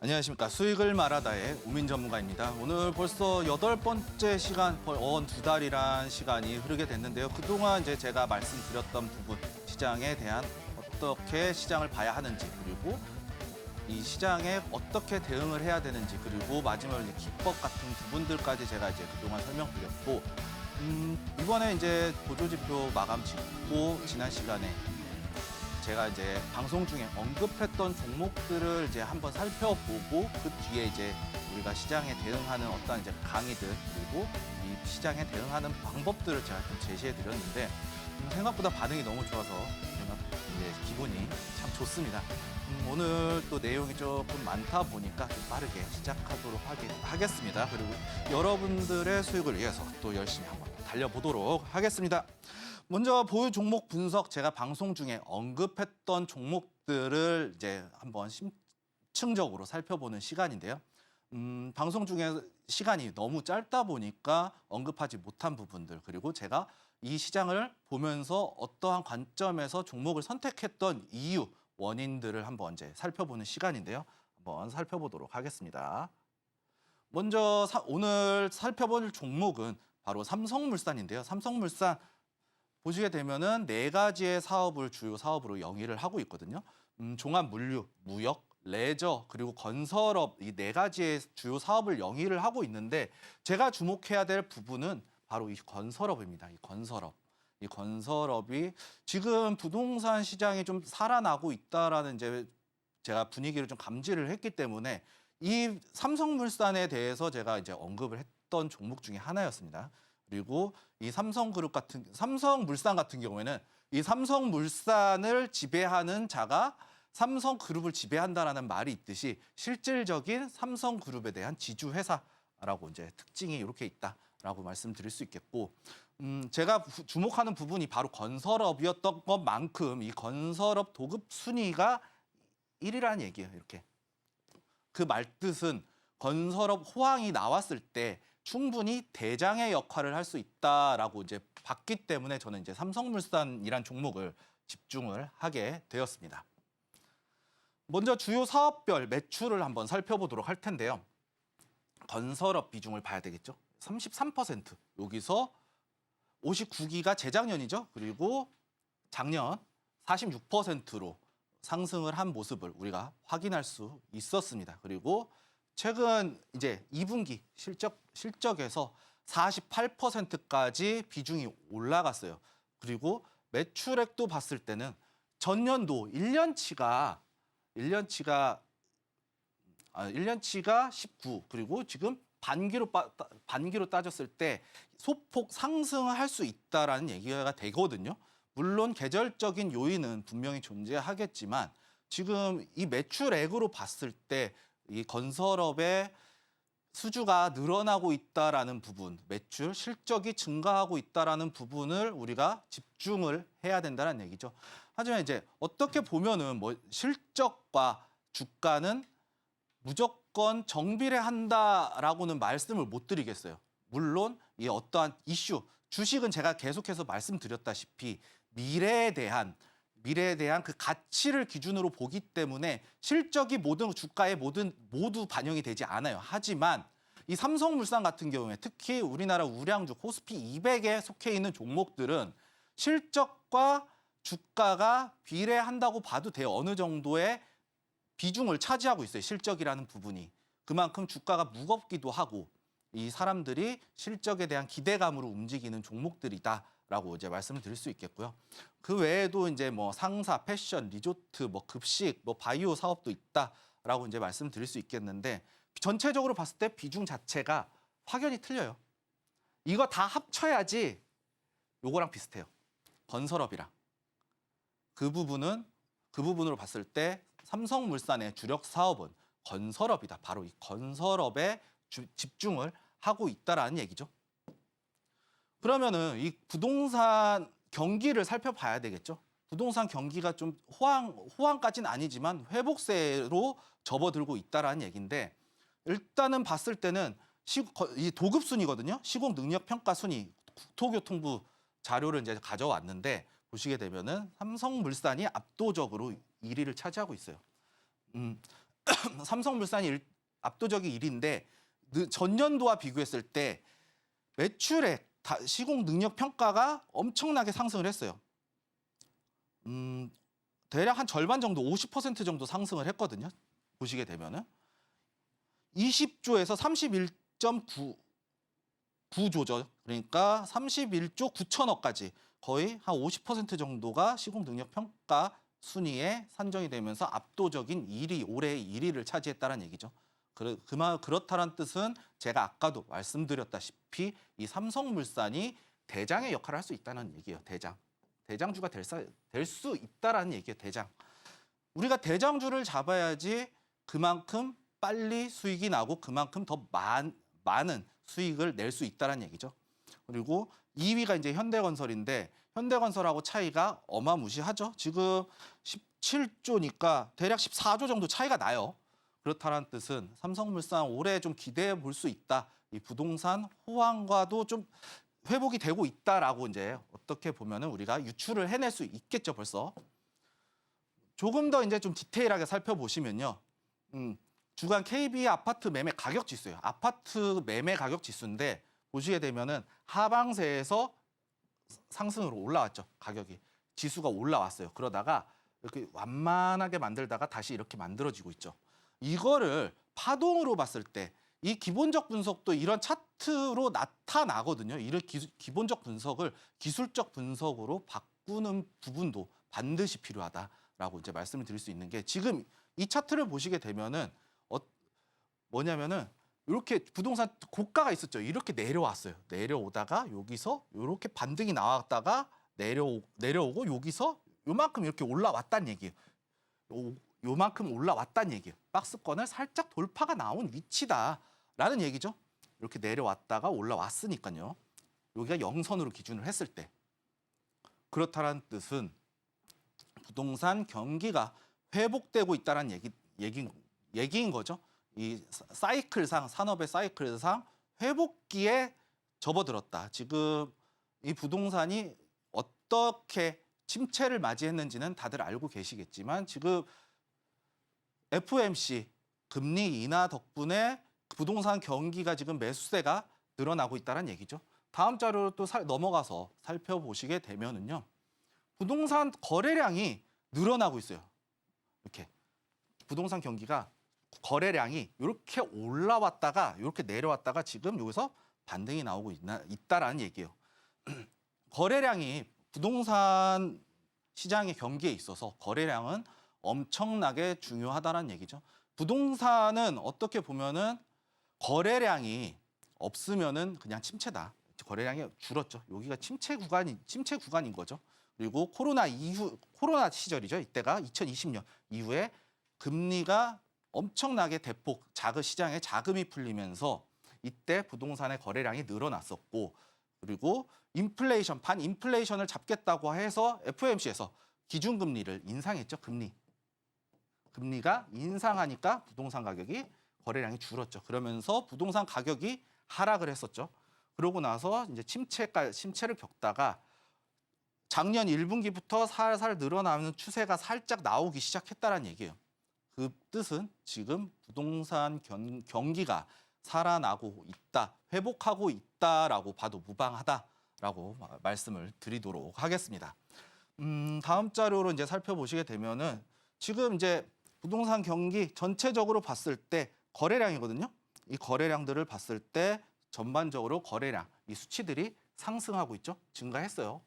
안녕하십니까. 수익을 말하다의 우민 전문가입니다. 오늘 벌써 8번째 시간, 언 2달이란 시간이 흐르게 됐는데요. 그동안 이제 제가 말씀드렸던 부분, 시장에 대한 어떻게 시장을 봐야 하는지, 그리고 이 시장에 어떻게 대응을 해야 되는지, 그리고 마지막으로 이제 기법 같은 부분들까지 제가 이제 그동안 설명드렸고, 이번에 이제 보조지표 마감 짓고 지난 시간에 제가 이제 방송 중에 언급했던 종목들을 이제 한번 살펴보고 그 뒤에 이제 우리가 시장에 대응하는 어떤 이제 강의들 그리고 이 시장에 대응하는 방법들을 제가 좀 제시해 드렸는데 생각보다 반응이 너무 좋아서 이제 기분이 참 좋습니다. 오늘 또 내용이 조금 많다 보니까 좀 빠르게 시작하도록 하겠습니다. 그리고 여러분들의 수익을 위해서 또 열심히 한번 달려보도록 하겠습니다. 먼저 보유 종목 분석, 제가 방송 중에 언급했던 종목들을 이제 한번 심층적으로 살펴보는 시간인데요. 방송 중에 시간이 너무 짧다 보니까 언급하지 못한 부분들, 그리고 제가 이 시장을 보면서 어떠한 관점에서 종목을 선택했던 이유, 원인들을 한번 이제 살펴보는 시간인데요. 한번 살펴보도록 하겠습니다. 먼저 오늘 살펴볼 종목은 바로 삼성물산인데요. 삼성물산 보시게 되면은 4가지의 사업을 주요 사업으로 영위를 하고 있거든요. 종합물류, 무역, 레저, 그리고 건설업 이 4가지의 주요 사업을 영위를 하고 있는데 제가 주목해야 될 부분은 바로 이 건설업입니다. 이 건설업. 이 건설업이 지금 부동산 시장이 좀 살아나고 있다라는 이제 제가 분위기를 좀 감지를 했기 때문에 이 삼성물산에 대해서 제가 이제 언급을 했던 종목 중에 하나였습니다. 그리고 이 삼성물산 같은 경우에는 이 삼성물산을 지배하는 자가 삼성그룹을 지배한다라는 말이 있듯이 실질적인 삼성그룹에 대한 지주회사라고 이제 특징이 이렇게 있다라고 말씀드릴 수 있겠고, 제가 주목하는 부분이 바로 건설업이었던 것만큼 이 건설업 도급 순위가 1위라는 얘기예요. 이렇게 그 말뜻은 건설업 호황이 나왔을 때 충분히 대장의 역할을 할 수 있다라고 이제 봤기 때문에 저는 이제 삼성물산이란 종목을 집중을 하게 되었습니다. 먼저 주요 사업별 매출을 한번 살펴보도록 할 텐데요. 건설업 비중을 봐야 되겠죠. 33%. 여기서 59기가 재작년이죠. 그리고 작년 46%로 상승을 한 모습을 우리가 확인할 수 있었습니다. 그리고 최근 이제 2분기 실적에서 48%까지 비중이 올라갔어요. 그리고 매출액도 봤을 때는 전년도 1년치가 19, 그리고 지금 반기로 따졌을 때 소폭 상승할 수 있다라는 얘기가 되거든요. 물론 계절적인 요인은 분명히 존재하겠지만 지금 이 매출액으로 봤을 때 이 건설업의 수주가 늘어나고 있다라는 부분, 매출 실적이 증가하고 있다라는 부분을 우리가 집중을 해야 된다는 얘기죠. 하지만 이제 어떻게 보면은 뭐 실적과 주가는 무조건 정비례한다라고는 말씀을 못 드리겠어요. 물론 이 어떠한 이슈, 주식은 제가 계속해서 말씀드렸다시피 미래에 대한 그 가치를 기준으로 보기 때문에 실적이 모든 주가에 모두 반영이 되지 않아요. 하지만 이 삼성물산 같은 경우에 특히 우리나라 우량주 코스피 200에 속해 있는 종목들은 실적과 주가가 비례한다고 봐도 돼요. 어느 정도의 비중을 차지하고 있어요. 실적이라는 부분이. 그만큼 주가가 무겁기도 하고 이 사람들이 실적에 대한 기대감으로 움직이는 종목들이다라고 이제 말씀을 드릴 수 있겠고요. 그 외에도 이제 뭐 상사, 패션, 리조트, 뭐 급식, 뭐 바이오 사업도 있다라고 이제 말씀드릴 수 있겠는데 전체적으로 봤을 때 비중 자체가 확연히 틀려요. 이거 다 합쳐야지 요거랑 비슷해요. 건설업이랑. 그 부분으로 봤을 때 삼성물산의 주력 사업은 건설업이다. 바로 이 건설업에 집중을 하고 있다라는 얘기죠. 그러면은 이 부동산 경기를 살펴봐야 되겠죠. 부동산 경기가 좀 호황까지는 아니지만 회복세로 접어들고 있다라는 얘기인데 일단은 봤을 때는 이 도급 순위거든요. 시공 능력 평가 순위 국토교통부 자료를 이제 가져왔는데 보시게 되면은 삼성물산이 압도적으로 1위를 차지하고 있어요. 삼성물산이 압도적인 1위인데 전년도와 비교했을 때 매출액, 시공 능력 평가가 엄청나게 상승을 했어요. 대략 한 절반 정도, 50% 정도 상승을 했거든요. 보시게 되면은 20조에서 31.9조죠. 그러니까 31조 9천억까지 거의 한 50% 정도가 시공 능력 평가 순위에 산정이 되면서 압도적인 1위, 올해의 1위를 차지했다는 얘기죠. 그렇다는 뜻은 제가 아까도 말씀드렸다시피 이 삼성물산이 대장의 역할을 할 수 있다는 얘기예요. 대장주가 될 수 있다라는 얘기예요. 대장. 우리가 대장주를 잡아야지 그만큼 빨리 수익이 나고 그만큼 더 많은 수익을 낼 수 있다는 얘기죠. 그리고 2위가 이제 현대건설인데 현대건설하고 차이가 어마무시하죠. 지금 17조니까 대략 14조 정도 차이가 나요. 그렇다는 뜻은 삼성물산 올해 좀 기대해 볼 수 있다. 이 부동산 호황과도 좀 회복이 되고 있다라고 이제 어떻게 보면은 우리가 유추를 해낼 수 있겠죠, 벌써. 조금 더 이제 좀 디테일하게 살펴보시면요. 주간 KB 아파트 매매 가격 지수예요. 아파트 매매 가격 지수인데 보시게 되면은 하방세에서 상승으로 올라왔죠. 가격이. 지수가 올라왔어요. 그러다가 이렇게 완만하게 만들다가 다시 이렇게 만들어지고 있죠. 이거를 파동으로 봤을 때 이 기본적 분석도 이런 차트로 나타나거든요. 이런 기본적 분석을 기술적 분석으로 바꾸는 부분도 반드시 필요하다라고 이제 말씀을 드릴 수 있는 게 지금 이 차트를 보시게 되면은 뭐냐면은 이렇게 부동산 고가가 있었죠. 이렇게 내려왔어요. 내려오다가 여기서 이렇게 반등이 나왔다가 내려오고 여기서 요만큼 이렇게 올라왔다는 얘기예요. 요만큼 올라왔다는 얘기예요. 박스권을 살짝 돌파가 나온 위치다라는 얘기죠. 이렇게 내려왔다가 올라왔으니까요. 여기가 영선으로 기준을 했을 때. 그렇다는 뜻은 부동산 경기가 회복되고 있다는 얘기인 거죠. 이 사이클상, 산업의 사이클상 회복기에 접어들었다. 지금 이 부동산이 어떻게 침체를 맞이했는지는 다들 알고 계시겠지만 지금 FOMC 금리 인하 덕분에 부동산 경기가 지금 매수세가 늘어나고 있다는 얘기죠. 다음 자료로 또 넘어가서 살펴보시게 되면은요. 부동산 거래량이 늘어나고 있어요. 이렇게 부동산 경기가 거래량이 이렇게 올라왔다가 이렇게 내려왔다가 지금 여기서 반등이 나오고 있다라는 얘기예요. 거래량이 부동산 시장의 경기에 있어서 거래량은 엄청나게 중요하다는 얘기죠. 부동산은 어떻게 보면은 거래량이 없으면은 그냥 침체다. 거래량이 줄었죠. 여기가 침체 구간인 거죠. 그리고 코로나 시절이죠. 이때가 2020년 이후에 금리가 엄청나게 대폭 시장에 자금이 풀리면서 이때 부동산의 거래량이 늘어났었고 그리고 반인플레이션을 잡겠다고 해서 FOMC에서 기준금리를 인상했죠. 금리가 인상하니까 부동산 가격이 거래량이 줄었죠. 그러면서 부동산 가격이 하락을 했었죠. 그러고 나서 이제 침체를 겪다가 작년 1분기부터 살살 늘어나는 추세가 살짝 나오기 시작했다는 얘기예요. 그 뜻은 지금 부동산 경기가 살아나고 있다, 회복하고 있다라고 봐도 무방하다라고 말씀을 드리도록 하겠습니다. 다음 자료로 이제 살펴보시게 되면은 지금 이제 부동산 경기 전체적으로 봤을 때 거래량이거든요. 이 거래량들을 봤을 때 전반적으로 거래량, 이 수치들이 상승하고 있죠. 증가했어요.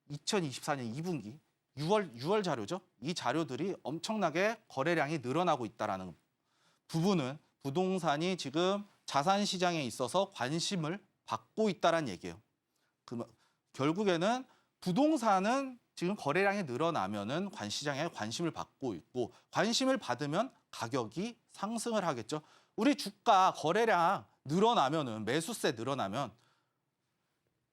2024년 2분기 6월 자료죠. 이 자료들이 엄청나게 거래량이 늘어나고 있다라는 부분은 부동산이 지금 자산 시장에 있어서 관심을 받고 있다라는 얘기예요. 결국에는 부동산은 지금 거래량이 늘어나면은 시장에 관심을 받고 있고 관심을 받으면 가격이 상승을 하겠죠. 우리 주가 거래량 늘어나면은 매수세 늘어나면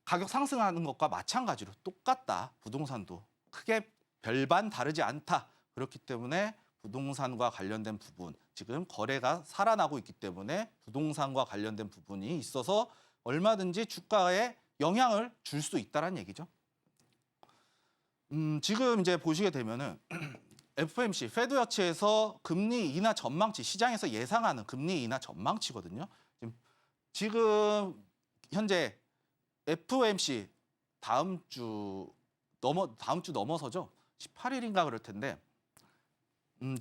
가격 상승하는 것과 마찬가지로 똑같다. 부동산도 크게 별반 다르지 않다. 그렇기 때문에 부동산과 관련된 부분, 지금 거래가 살아나고 있기 때문에 부동산과 관련된 부분이 있어서 얼마든지 주가에 영향을 줄 수 있다는 얘기죠. 지금 이제 보시게 되면은 FOMC, 페드워치에서 금리 인하 전망치, 시장에서 예상하는 금리 인하 전망치거든요. 지금 현재 FOMC 다음 주 넘어서죠. 18일인가 그럴 텐데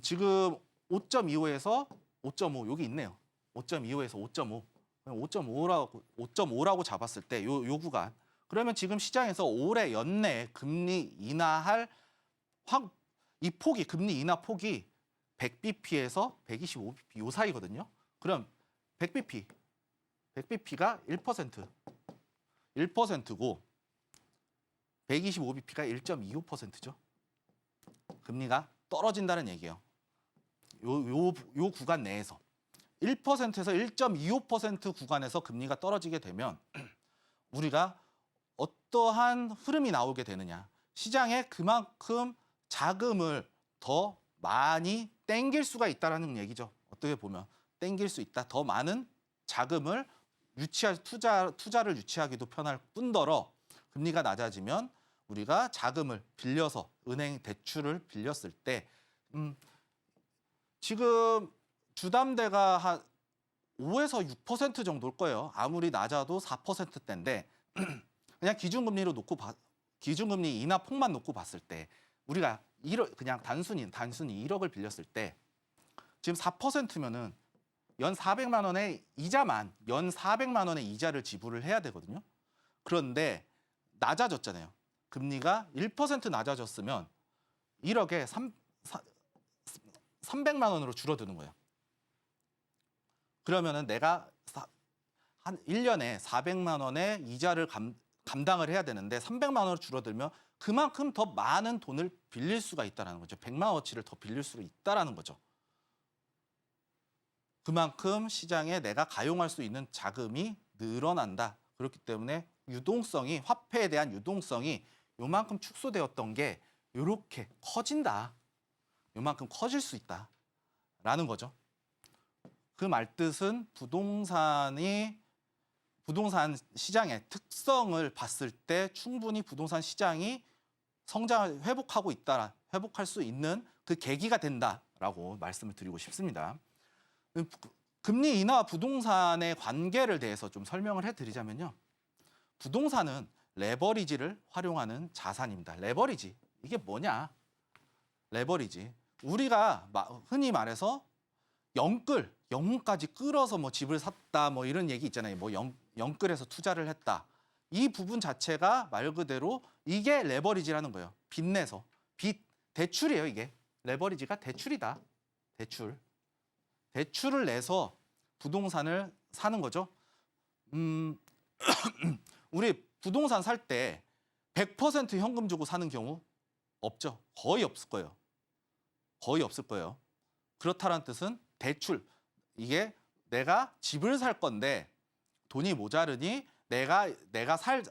지금 5.25에서 5.5 여기 있네요. 5.25에서 5.5. 5.5라고 잡았을 때 요 구간. 그러면 지금 시장에서 올해 연내에 금리 인하할 이 폭이 금리 인하 폭이 100bp에서 125bp 요 사이거든요. 그럼 100bp가 1%고 125bp가 1.25%죠. 금리가 떨어진다는 얘기예요. 요 구간 내에서 1%에서 1.25% 구간에서 금리가 떨어지게 되면 우리가 어떠한 흐름이 나오게 되느냐. 시장에 그만큼 자금을 더 많이 땡길 수가 있다는 얘기죠. 어떻게 보면 땡길 수 있다. 더 많은 자금을 투자를 유치하기도 편할 뿐더러 금리가 낮아지면 우리가 자금을 빌려서 은행 대출을 빌렸을 때 지금 주담대가 한 5에서 6% 정도일 거예요. 아무리 낮아도 4%대인데 그냥 기준금리 인하 폭만 놓고 봤을 때 우리가 그냥 단순히 1억을 빌렸을 때 지금 4%면은 연 400만 원의 이자만 연 400만 원의 이자를 지불을 해야 되거든요. 그런데 낮아졌잖아요. 금리가 1% 낮아졌으면 1억에 300만 원으로 줄어드는 거예요. 그러면은 내가 한 1년에 400만 원의 이자를 감당을 해야 되는데 300만 원으로 줄어들면 그만큼 더 많은 돈을 빌릴 수가 있다는 거죠. 100만 원어치를 더 빌릴 수 있다는 거죠. 그만큼 시장에 내가 가용할 수 있는 자금이 늘어난다. 그렇기 때문에 화폐에 대한 유동성이 요만큼 축소되었던 게 요렇게 커진다. 요만큼 커질 수 있다라는 거죠. 그 말뜻은 부동산 시장의 특성을 봤을 때 충분히 부동산 시장이 성장을 회복할 수 있는 그 계기가 된다라고 말씀을 드리고 싶습니다. 금리 인하와 부동산의 관계를 대해서 좀 설명을 해드리자면요. 부동산은 레버리지를 활용하는 자산입니다. 레버리지, 이게 뭐냐? 레버리지. 우리가 흔히 말해서 영혼까지 끌어서 뭐 집을 샀다 뭐 이런 얘기 있잖아요. 뭐 영끌에서 투자를 했다. 이 부분 자체가 말 그대로 이게 레버리지라는 거예요. 빚내서. 대출이에요, 이게. 레버리지가 대출이다. 대출을 내서 부동산을 사는 거죠. 우리 부동산 살 때 100% 현금 주고 사는 경우 없죠. 거의 없을 거예요. 그렇다는 뜻은 대출. 이게 내가 집을 살 건데 돈이 모자르니 내가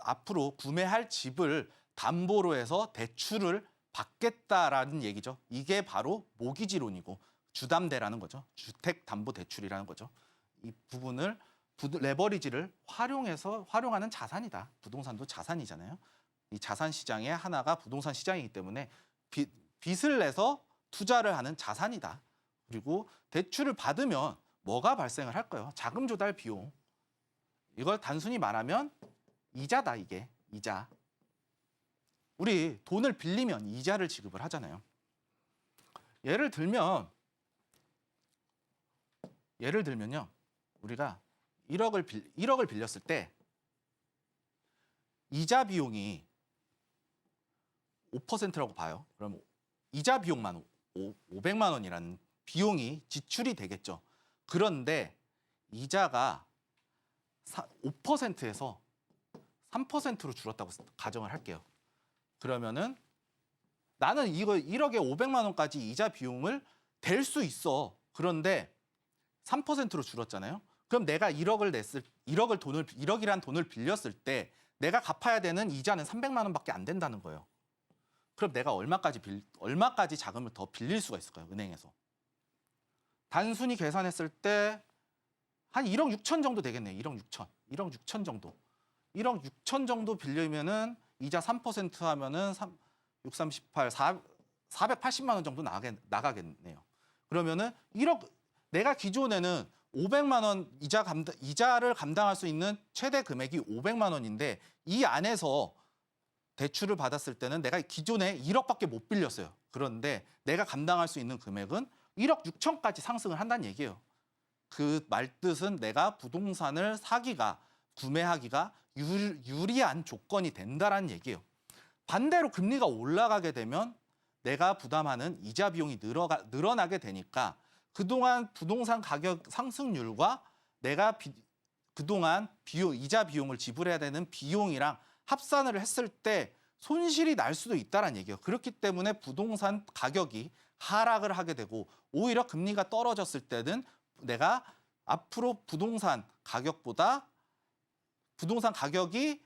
앞으로 구매할 집을 담보로 해서 대출을 받겠다라는 얘기죠. 이게 바로 모기지론이고 주담대라는 거죠. 주택담보대출이라는 거죠. 이 부분을 레버리지를 활용하는 자산이다. 부동산도 자산이잖아요. 이 자산 시장의 하나가 부동산 시장이기 때문에 빚을 내서 투자를 하는 자산이다. 그리고 대출을 받으면 뭐가 발생을 할까요? 자금 조달 비용. 이걸 단순히 말하면 이자다, 이게. 이자. 우리 돈을 빌리면 이자를 지급을 하잖아요. 예를 들면요. 우리가 1억을 빌렸을 때 이자 비용이 5%라고 봐요. 그럼 이자 비용만 500만 원이라는 비용이 지출이 되겠죠. 그런데 이자가 5%에서 3%로 줄었다고 가정을 할게요. 그러면은 나는 이거 1억에 500만 원까지 이자 비용을 댈 수 있어. 그런데 3%로 줄었잖아요. 그럼 내가 1억이란 돈을 빌렸을 때 내가 갚아야 되는 이자는 300만 원밖에 안 된다는 거예요. 그럼 내가 얼마까지 자금을 더 빌릴 수가 있을까요? 은행에서. 단순히 계산했을 때 한 1억 6천 정도 되겠네요. 1억 6천 정도. 1억 6천 정도 빌리면은 이자 3% 하면은 6, 3, 18, 480만 원 정도 나가겠네요. 그러면은 1억 내가 기존에는 500만 원 이자를 감당할 수 있는 최대 금액이 500만 원인데 이 안에서 대출을 받았을 때는 내가 기존에 1억밖에 못 빌렸어요. 그런데 내가 감당할 수 있는 금액은 1억 6천까지 상승을 한다는 얘기예요. 그 말뜻은 내가 부동산을 구매하기가 유리한 조건이 된다라는 얘기예요. 반대로 금리가 올라가게 되면 내가 부담하는 이자 비용이 늘어나게 되니까 그동안 부동산 가격 상승률과 내가 그동안 이자 비용을 지불해야 되는 비용이랑 합산을 했을 때 손실이 날 수도 있다는 얘기예요. 그렇기 때문에 부동산 가격이 하락을 하게 되고 오히려 금리가 떨어졌을 때는 내가 앞으로 부동산 가격이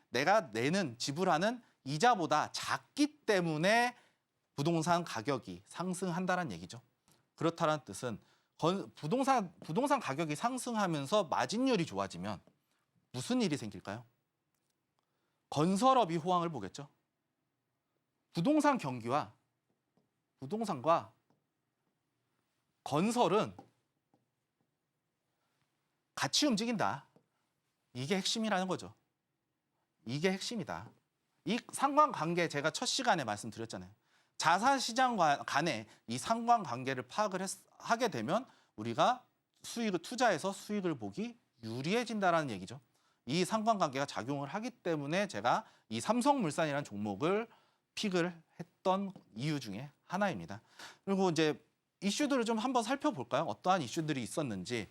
내가 지불하는 이자보다 작기 때문에 부동산 가격이 상승한다는 얘기죠. 그렇다는 뜻은 부동산 가격이 상승하면서 마진율이 좋아지면 무슨 일이 생길까요? 건설업이 호황을 보겠죠. 부동산과 건설은 같이 움직인다. 이게 핵심이라는 거죠. 이게 핵심이다. 이 상관관계 제가 첫 시간에 말씀드렸잖아요. 자산시장 간의 이 상관관계를 파악을 하게 되면 우리가 투자해서 수익을 보기 유리해진다는 얘기죠. 이 상관관계가 작용을 하기 때문에 제가 이 삼성물산이라는 종목을 픽을 했던 이유 중에 하나입니다. 그리고 이제 이슈들을 좀 한번 살펴볼까요? 어떠한 이슈들이 있었는지.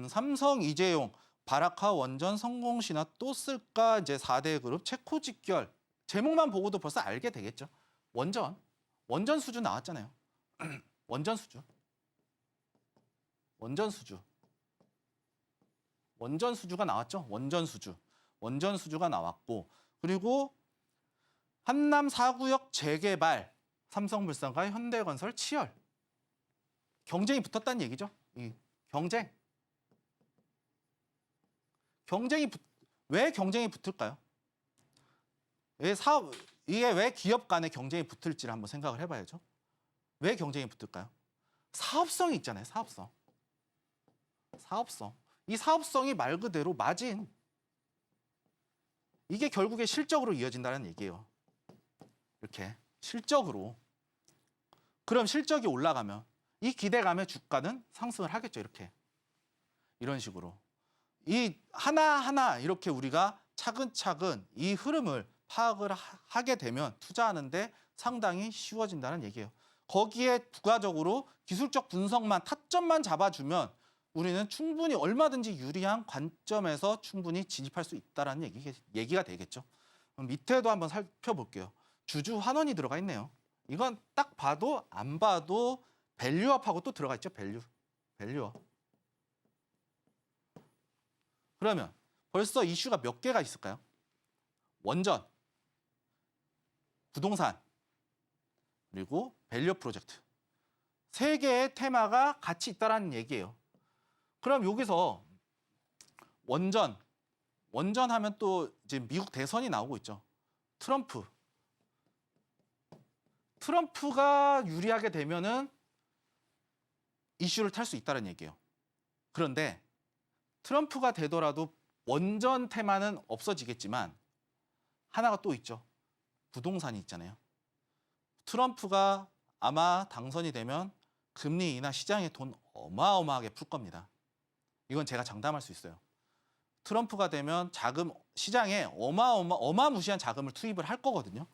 삼성, 이재용, 바라카, 원전, 성공신화 또 쓸까? 이제 4대 그룹, 체코 직결. 제목만 보고도 벌써 알게 되겠죠. 원전 수주 나왔잖아요. 원전 수주가 나왔죠. 원전 수주가 나왔고, 그리고 한남 4구역 재개발, 삼성물산과 현대건설 치열. 경쟁이 붙었다는 얘기죠. 이 왜 경쟁이 붙을까요? 이게 왜 기업 간의 경쟁이 붙을지를 한번 생각을 해봐야죠. 왜 경쟁이 붙을까요? 사업성이 있잖아요. 사업성. 이 사업성이 말 그대로 마진. 이게 결국에 실적으로 이어진다는 얘기예요. 이렇게 실적으로. 그럼 실적이 올라가면 이 기대감에 주가는 상승을 하겠죠. 이런 식으로. 이 하나하나 이렇게 우리가 차근차근 이 흐름을 파악을 하게 되면 투자하는데 상당히 쉬워진다는 얘기예요. 거기에 부가적으로 기술적 분석만, 타점만 잡아주면 우리는 충분히 얼마든지 유리한 관점에서 충분히 진입할 수 있다는 얘기가 되겠죠. 그럼 밑에도 한번 살펴볼게요. 주주 환원이 들어가 있네요. 이건 딱 봐도 안 봐도 밸류업하고 또 들어가 있죠. 밸류업. 그러면 벌써 이슈가 몇 개가 있을까요? 원전, 부동산, 그리고 밸류업 프로젝트. 3개의 테마가 같이 있다는 얘기예요. 그럼 여기서 원전 하면 또 이제 미국 대선이 나오고 있죠. 트럼프가 유리하게 되면은 이슈를 탈 수 있다는 얘기예요. 그런데 트럼프가 되더라도 원전 테마는 없어지겠지만 하나가 또 있죠. 부동산이 있잖아요. 트럼프가 아마 당선이 되면 금리 인하 시장에 돈 어마어마하게 풀 겁니다. 이건 제가 장담할 수 있어요. 트럼프가 되면 시장에 어마무시한 자금을 투입을 할 거거든요.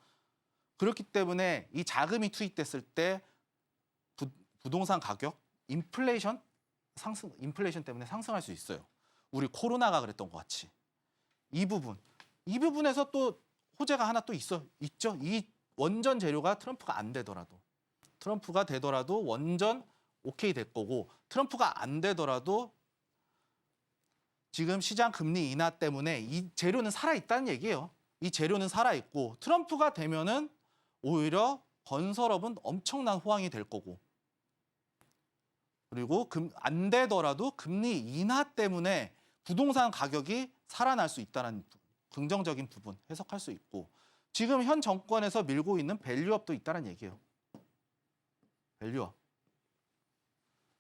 그렇기 때문에 이 자금이 투입됐을 때 부동산 가격, 인플레이션 때문에 상승할 수 있어요. 우리 코로나가 그랬던 것 같이. 이 부분에서 또 호재가 하나 또 있죠. 이 원전 재료가 트럼프가 되더라도 원전 오케이 될 거고, 트럼프가 안 되더라도 지금 시장 금리 인하 때문에 이 재료는 살아있다는 얘기예요. 이 재료는 살아있고 트럼프가 되면은 오히려 건설업은 엄청난 호황이 될 거고, 그리고 안 되더라도 금리 인하 때문에 부동산 가격이 살아날 수 있다는 긍정적인 부분 해석할 수 있고, 지금 현 정권에서 밀고 있는 밸류업도 있다는 얘기예요. 밸류업.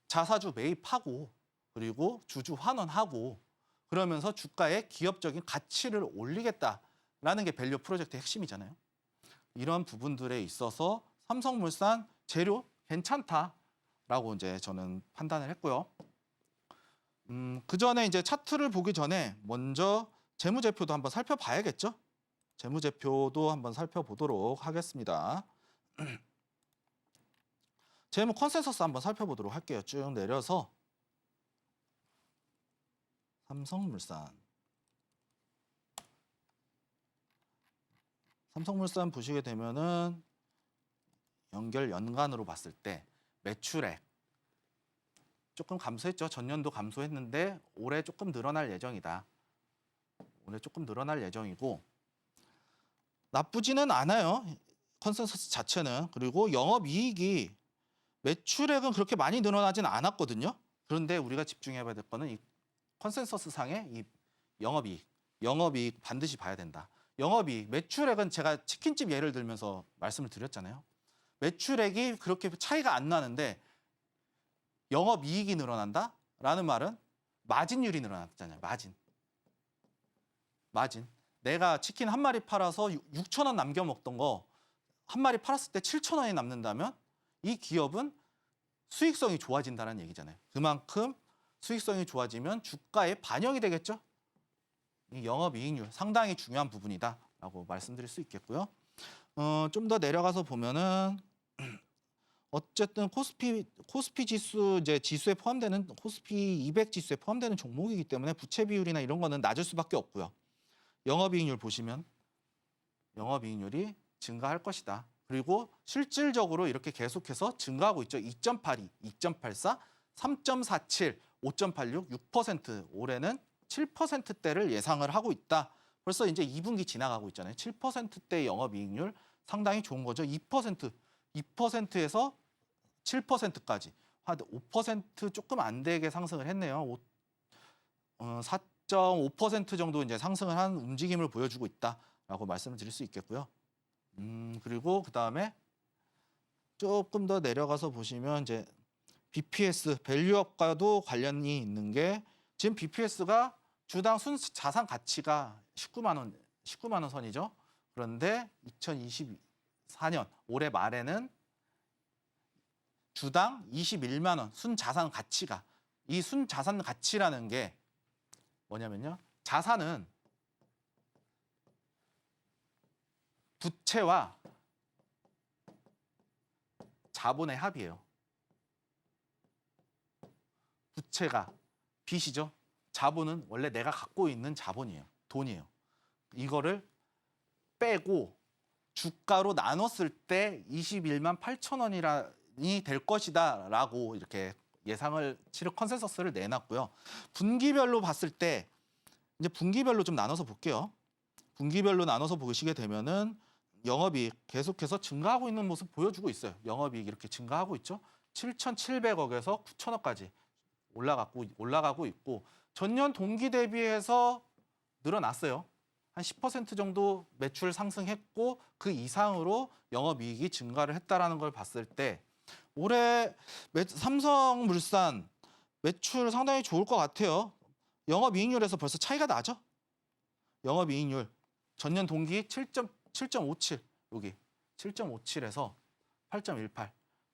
자사주 매입하고 그리고 주주 환원하고 그러면서 주가의 기업적인 가치를 올리겠다라는 게 밸류 프로젝트의 핵심이잖아요. 이런 부분들에 있어서 삼성물산 재료 괜찮다라고 이제 저는 판단을 했고요. 그 전에 이제 차트를 보기 전에 먼저 재무제표도 한번 살펴봐야겠죠? 재무제표도 한번 살펴보도록 하겠습니다. 재무 컨센서스 한번 살펴보도록 할게요. 쭉 내려서 삼성물산 보시게 되면은 연결 연간으로 봤을 때 매출액 조금 감소했죠. 전년도 감소했는데 올해 조금 늘어날 예정이다. 올해 조금 늘어날 예정이고 나쁘지는 않아요. 컨센서스 자체는. 그리고 영업이익이 매출액은 그렇게 많이 늘어나진 않았거든요. 그런데 우리가 집중해봐야 될 거는 이 컨센서스 상의 이 영업이익 반드시 봐야 된다. 영업이익, 매출액은 제가 치킨집 예를 들면서 말씀을 드렸잖아요. 매출액이 그렇게 차이가 안 나는데 영업이익이 늘어난다라는 말은 마진율이 늘어났잖아요. 마진. 내가 치킨 한 마리 팔아서 6,000원 남겨 먹던 거 한 마리 팔았을 때 7,000원이 남는다면 이 기업은 수익성이 좋아진다는 얘기잖아요. 그만큼 수익성이 좋아지면 주가에 반영이 되겠죠. 이 영업이익률 상당히 중요한 부분이다라고 말씀드릴 수 있겠고요. 좀 더 내려가서 보면은 어쨌든 코스피 지수 이제 지수에 포함되는 코스피 200 지수에 포함되는 종목이기 때문에 부채 비율이나 이런 거는 낮을 수밖에 없고요. 영업이익률 보시면 영업이익률이 증가할 것이다. 그리고 실질적으로 이렇게 계속해서 증가하고 있죠. 2.82, 2.84, 3.47, 5.86, 6%. 올해는 7%대를 예상을 하고 있다. 벌써 이제 2분기 지나가고 있잖아요. 7%대 영업이익률 상당히 좋은 거죠. 2%에서 7%까지. 한 5% 조금 안 되게 상승을 했네요. 4.5% 정도 이제 상승을 한 움직임을 보여주고 있다라고 말씀을 드릴 수 있겠고요. 그리고 그다음에 조금 더 내려가서 보시면 이제 BPS 밸류업과도 관련이 있는 게 지금 BPS가 주당 순 자산 가치가 19만 원 선이죠. 그런데 2024년 올해 말에는 주당 21만 원 순 자산 가치가 이 순 자산 가치라는 게 뭐냐면요. 자산은 부채와 자본의 합이에요. 부채가 빚이죠. 자본은 원래 내가 갖고 있는 자본이에요. 돈이에요. 이거를 빼고 주가로 나눴을 때 21만 8천 원이 될 것이다 라고 이렇게 예상을 치료 컨센서스를 내놨고요. 분기별로 봤을 때 이제 분기별로 좀 나눠서 볼게요. 분기별로 나눠서 보시게 되면은 영업이익 계속해서 증가하고 있는 모습 보여주고 있어요. 영업이익 이렇게 증가하고 있죠. 7,700억에서 9,000억까지 올라가고 있고 전년 동기 대비해서 늘어났어요. 한 10% 정도 매출 상승했고 그 이상으로 영업이익이 증가를 했다라는 걸 봤을 때 올해 삼성물산 매출 상당히 좋을 것 같아요. 영업이익률에서 벌써 차이가 나죠. 영업이익률 전년 동기 7.57 여기 7.57에서 8.18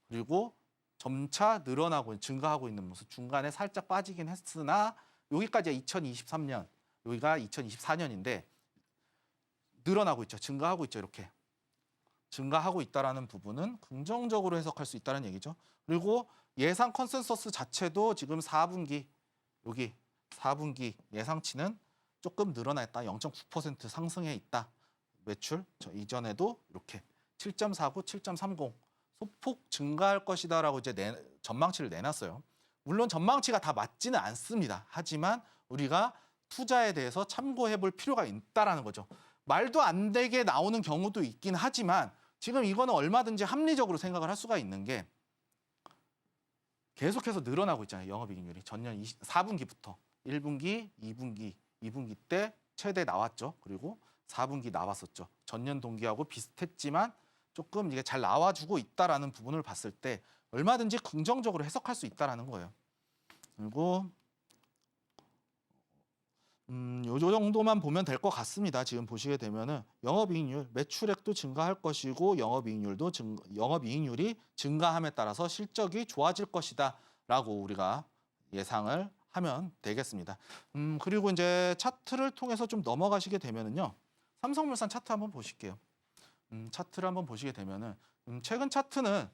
그리고 점차 늘어나고 증가하고 있는 모습 중간에 살짝 빠지긴 했으나 여기까지가 2023년 여기가 2024년인데 늘어나고 있죠. 증가하고 있죠. 이렇게 증가하고 있다라는 부분은 긍정적으로 해석할 수 있다는 얘기죠. 그리고 예상 컨센서스 자체도 지금 4분기 여기 4분기 예상치는 조금 늘어났다. 0.9% 상승해 있다. 매출 이전에도 이렇게 7.49, 7.30 소폭 증가할 것이다라고 이제 전망치를 내놨어요. 물론 전망치가 다 맞지는 않습니다. 하지만 우리가 투자에 대해서 참고해 볼 필요가 있다라는 거죠. 말도 안 되게 나오는 경우도 있긴 하지만 지금 이거는 얼마든지 합리적으로 생각을 할 수가 있는 게 계속해서 늘어나고 있잖아요. 영업이익률이 전년 4분기부터 1분기, 2분기 때 최대 나왔죠. 그리고 4분기 나왔었죠. 전년 동기하고 비슷했지만 조금 이게 잘 나와주고 있다라는 부분을 봤을 때 얼마든지 긍정적으로 해석할 수 있다라는 거예요. 그리고 요 정도만 보면 될 것 같습니다. 지금 보시게 되면은 영업이익률, 매출액도 증가할 것이고 영업이익률이 증가함에 따라서 실적이 좋아질 것이다라고 우리가 예상을 하면 되겠습니다. 그리고 이제 차트를 통해서 좀 넘어가시게 되면은요, 삼성물산 차트 한번 보실게요. 차트를 한번 보시게 되면은 최근 차트는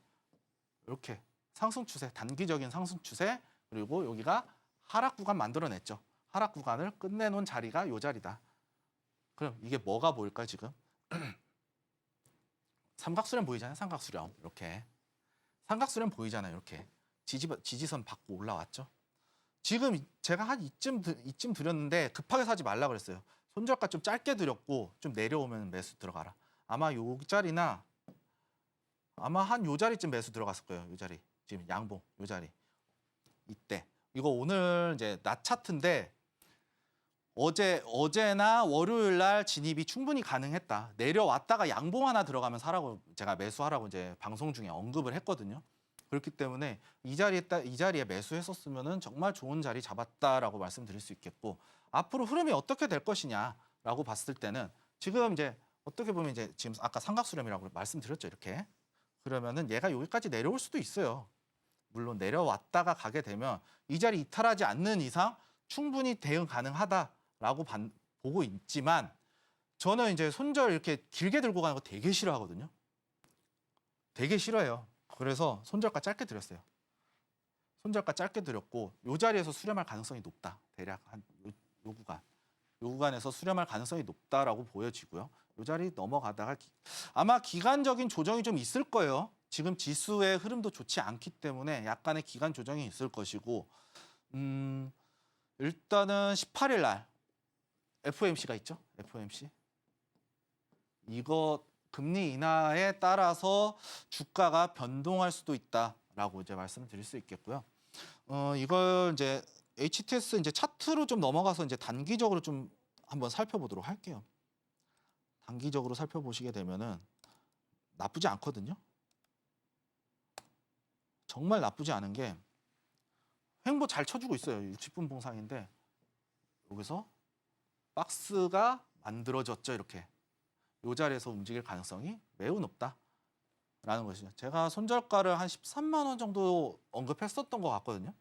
이렇게 상승 추세, 단기적인 상승 추세, 그리고 여기가 하락 구간 만들어냈죠. 하락 구간을 끝내놓은 자리가 이 자리다. 그럼 이게 뭐가 보일까요, 지금? 삼각수렴 보이잖아요, 삼각수렴. 이렇게. 삼각수렴 보이잖아요, 이렇게. 지지선 받고 올라왔죠. 지금 제가 한 이쯤 드렸는데 급하게 사지 말라 그랬어요. 손절가 좀 짧게 드렸고 좀 내려오면 매수 들어가라. 아마 요 자리나 아마 한 요 자리쯤 매수 들어갔을 거예요. 요 자리. 지금 양봉 요 자리. 이때. 이거 오늘 이제 낮 차트인데 어제나 월요일 날 진입이 충분히 가능했다. 내려왔다가 양봉 하나 들어가면 사라고 제가 매수하라고 이제 방송 중에 언급을 했거든요. 그렇기 때문에 이 자리에 매수했었으면은 정말 좋은 자리 잡았다라고 말씀드릴 수 있겠고, 앞으로 흐름이 어떻게 될 것이냐라고 봤을 때는 지금 이제 어떻게 보면 이제 지금 아까 삼각수렴이라고 말씀드렸죠, 이렇게. 그러면은 얘가 여기까지 내려올 수도 있어요. 물론 내려왔다가 가게 되면 이 자리 이탈하지 않는 이상 충분히 대응 가능하다라고 보고 있지만, 저는 이제 손절 이렇게 길게 들고 가는 거 되게 싫어하거든요. 되게 싫어해요. 그래서 손절가 짧게 드렸어요. 손절가 짧게 드렸고 이 자리에서 수렴할 가능성이 높다. 대략 한 요 구간. 요 구간에서 수렴할 가능성이 높다라고 보여지고요. 이 자리 넘어가다가 아마 기간적인 조정이 좀 있을 거예요. 지금 지수의 흐름도 좋지 않기 때문에 약간의 기간 조정이 있을 것이고, 일단은 18일 날 FOMC가 있죠. FOMC. 이거 금리 인하에 따라서 주가가 변동할 수도 있다라고 이제 말씀을 드릴 수 있겠고요. 이걸 이제 HTS 이제 차트로 좀 넘어가서 이제 단기적으로 좀 한번 살펴보도록 할게요. 단기적으로 살펴보시게 되면은 나쁘지 않거든요. 정말 나쁘지 않은 게 횡보 잘 쳐주고 있어요. 60분 봉상인데 여기서 박스가 만들어졌죠. 이렇게. 이 자리에서 움직일 가능성이 매우 높다라는 것이죠. 제가 손절가를 한 13만 원 정도 언급했었던 것 같거든요.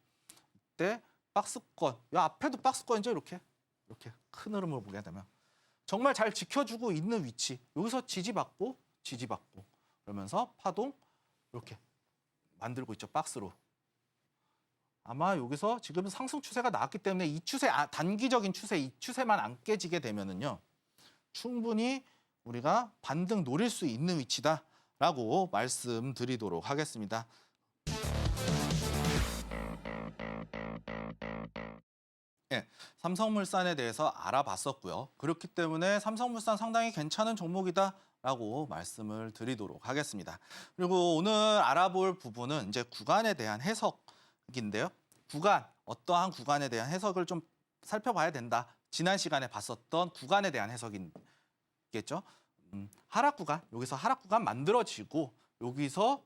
이때 박스권, 이 앞에도 박스권이죠. 이렇게 큰 흐름을 보게 되면 정말 잘 지켜주고 있는 위치. 여기서 지지받고 그러면서 파동 이렇게 만들고 있죠. 박스로. 아마 여기서 지금 상승 추세가 나왔기 때문에 이 추세, 단기적인 추세, 이 추세만 안 깨지게 되면은요, 충분히 우리가 반등 노릴 수 있는 위치다라고 말씀드리도록 하겠습니다. 네, 삼성물산에 대해서 알아봤었고요. 그렇기 때문에 삼성물산 상당히 괜찮은 종목이다라고 말씀을 드리도록 하겠습니다. 그리고 오늘 알아볼 부분은 이제 구간에 대한 해석인데요. 어떠한 구간에 대한 해석을 좀 살펴봐야 된다. 지난 시간에 봤었던 구간에 대한 해석이겠죠. 하락 구간, 여기서 하락 구간 만들어지고 여기서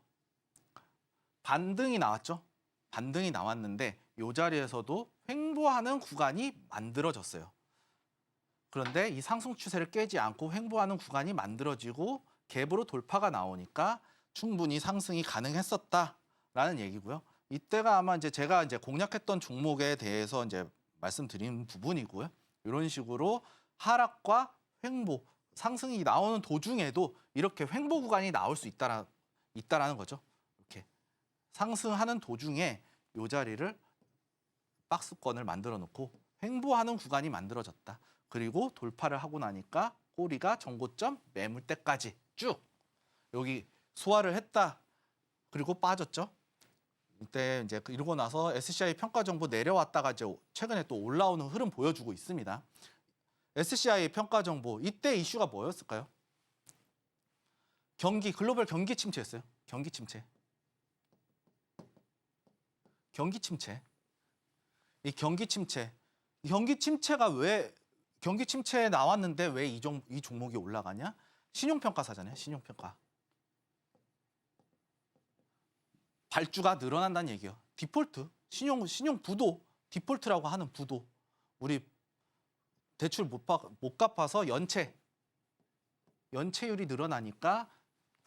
반등이 나왔죠. 반등이 나왔는데 이 자리에서도 횡보하는 구간이 만들어졌어요. 그런데 이 상승 추세를 깨지 않고 횡보하는 구간이 만들어지고 갭으로 돌파가 나오니까 충분히 상승이 가능했었다라는 얘기고요. 이때가 아마 이제 제가 이제 공략했던 종목에 대해서 이제 말씀드린 부분이고요. 이런 식으로 하락과 횡보, 상승이 나오는 도중에도 이렇게 횡보 구간이 나올 수 있다라는 거죠. 이렇게 상승하는 도중에 이 자리를 박스권을 만들어 놓고 횡보하는 구간이 만들어졌다. 그리고 돌파를 하고 나니까 꼬리가 전고점 매물대까지 쭉 여기 소화를 했다. 그리고 빠졌죠. 이때 이제 이러고 나서 SCI 평가 정보 내려왔다가 이제 최근에 또 올라오는 흐름 보여주고 있습니다. SCI 평가 정보 이때 이슈가 뭐였을까요? 글로벌 경기 침체였어요. 경기 침체. 이 경기 침체가 왜 경기 침체에 나왔는데 왜 이 종목이 올라가냐? 신용평가사잖아요. 신용평가. 발주가 늘어난다는 얘기예요. 디폴트, 신용 부도, 디폴트라고 하는 부도. 우리 대출 못 갚아서 연체율이 늘어나니까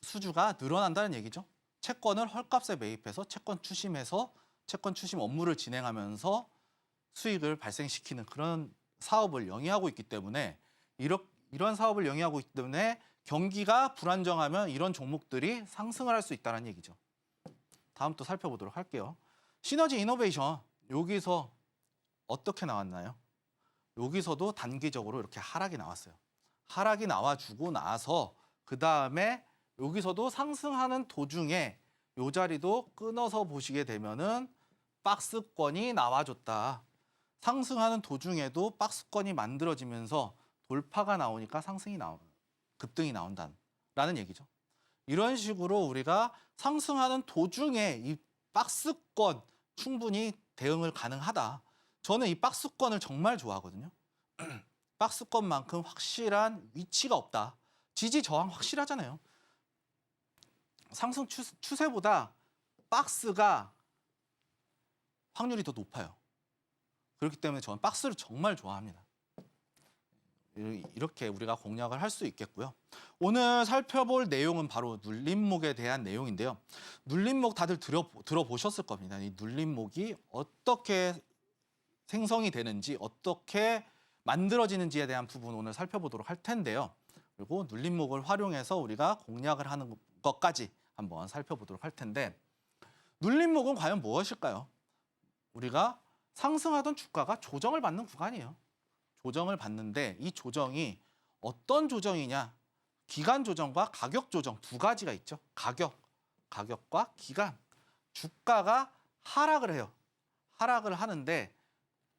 수주가 늘어난다는 얘기죠. 채권을 헐값에 매입해서 채권 추심 업무를 진행하면서 수익을 발생시키는 그런 사업을 영위하고 있기 때문에 이런 사업을 영위하고 있기 때문에 경기가 불안정하면 이런 종목들이 상승을 할 수 있다는 얘기죠. 다음 또 살펴보도록 할게요. 시너지 이노베이션 여기서 어떻게 나왔나요? 여기서도 단기적으로 이렇게 하락이 나왔어요. 하락이 나와주고 나서 그 다음에 여기서도 상승하는 도중에 이 자리도 끊어서 보시게 되면은 박스권이 나와줬다. 상승하는 도중에도 박스권이 만들어지면서 돌파가 나오니까 급등이 나온다라는 얘기죠. 이런 식으로 우리가 상승하는 도중에 이 박스권 충분히 대응을 가능하다. 저는 이 박스권을 정말 좋아하거든요. 박스권만큼 확실한 위치가 없다. 지지 저항 확실하잖아요. 상승 추세보다 박스가 확률이 더 높아요. 그렇기 때문에 저는 박스를 정말 좋아합니다. 이렇게 우리가 공략을 할 수 있겠고요. 오늘 살펴볼 내용은 바로 눌림목에 대한 내용인데요. 눌림목 다들 들어보셨을 겁니다. 이 눌림목이 어떻게 생성이 되는지, 어떻게 만들어지는지에 대한 부분 오늘 살펴보도록 할 텐데요. 그리고 눌림목을 활용해서 우리가 공략을 하는 것까지 한번 살펴보도록 할 텐데, 눌림목은 과연 무엇일까요? 우리가 상승하던 주가가 조정을 받는 구간이에요. 조정을 받는데 이 조정이 어떤 조정이냐? 기간 조정과 가격 조정 두 가지가 있죠. 가격과 기간. 주가가 하락을 해요. 하락을 하는데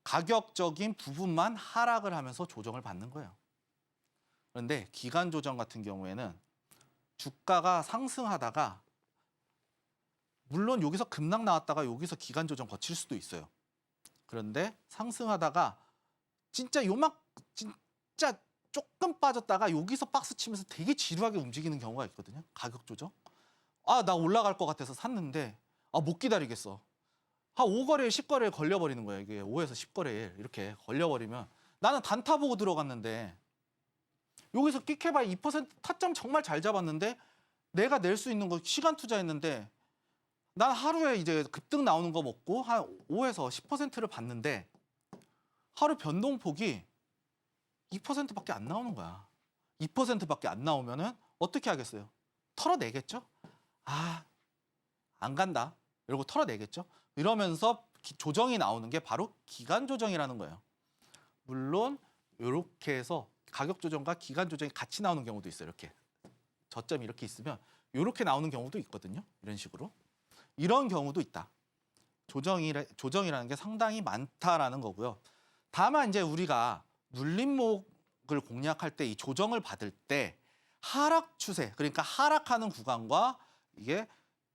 가격적인 부분만 하락을 하면서 조정을 받는 거예요. 그런데 기간 조정 같은 경우에는 주가가 상승하다가 물론 여기서 급락 나왔다가 여기서 기간 조정 거칠 수도 있어요. 그런데 상승하다가 진짜 조금 빠졌다가 여기서 박스 치면서 되게 지루하게 움직이는 경우가 있거든요. 가격 조정. 나 올라갈 것 같아서 샀는데 못 기다리겠어. 한 5거래일, 10거래일 걸려버리는 거예요. 이게 5에서 10거래일 이렇게 걸려버리면 나는 단타 보고 들어갔는데 여기서 끽해봐야 2% 타점 정말 잘 잡았는데 내가 낼 수 있는 거 시간 투자했는데 난 하루에 이제 급등 나오는 거 먹고 한 5에서 10%를 받는데 하루 변동폭이 2%밖에 안 나오는 거야. 2%밖에 안 나오면은 어떻게 하겠어요? 털어내겠죠? 안 간다. 이러고 털어내겠죠? 이러면서 조정이 나오는 게 바로 기간 조정이라는 거예요. 물론 이렇게 해서 가격 조정과 기간 조정이 같이 나오는 경우도 있어요. 이렇게 저점이 이렇게 있으면 이렇게 나오는 경우도 있거든요. 이런 식으로. 이런 경우도 있다. 조정이라는 게 상당히 많다라는 거고요. 다만 이제 우리가 눌림목을 공략할 때 이 조정을 받을 때 하락 추세, 그러니까 하락하는 구간과 이게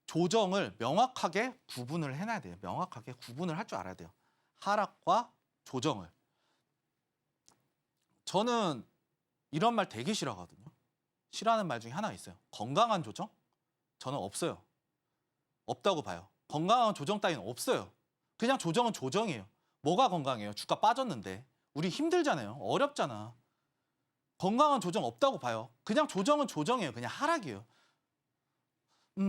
조정을 명확하게 구분을 해놔야 돼요. 명확하게 구분을 할 줄 알아야 돼요. 하락과 조정을. 저는 이런 말 되게 싫어하거든요. 싫어하는 말 중에 하나 있어요. 건강한 조정? 저는 없어요. 없다고 봐요. 건강한 조정 따위는 없어요. 그냥 조정은 조정이에요. 뭐가 건강해요? 주가 빠졌는데. 우리 힘들잖아요. 어렵잖아. 건강한 조정 없다고 봐요. 그냥 조정은 조정이에요. 그냥 하락이에요.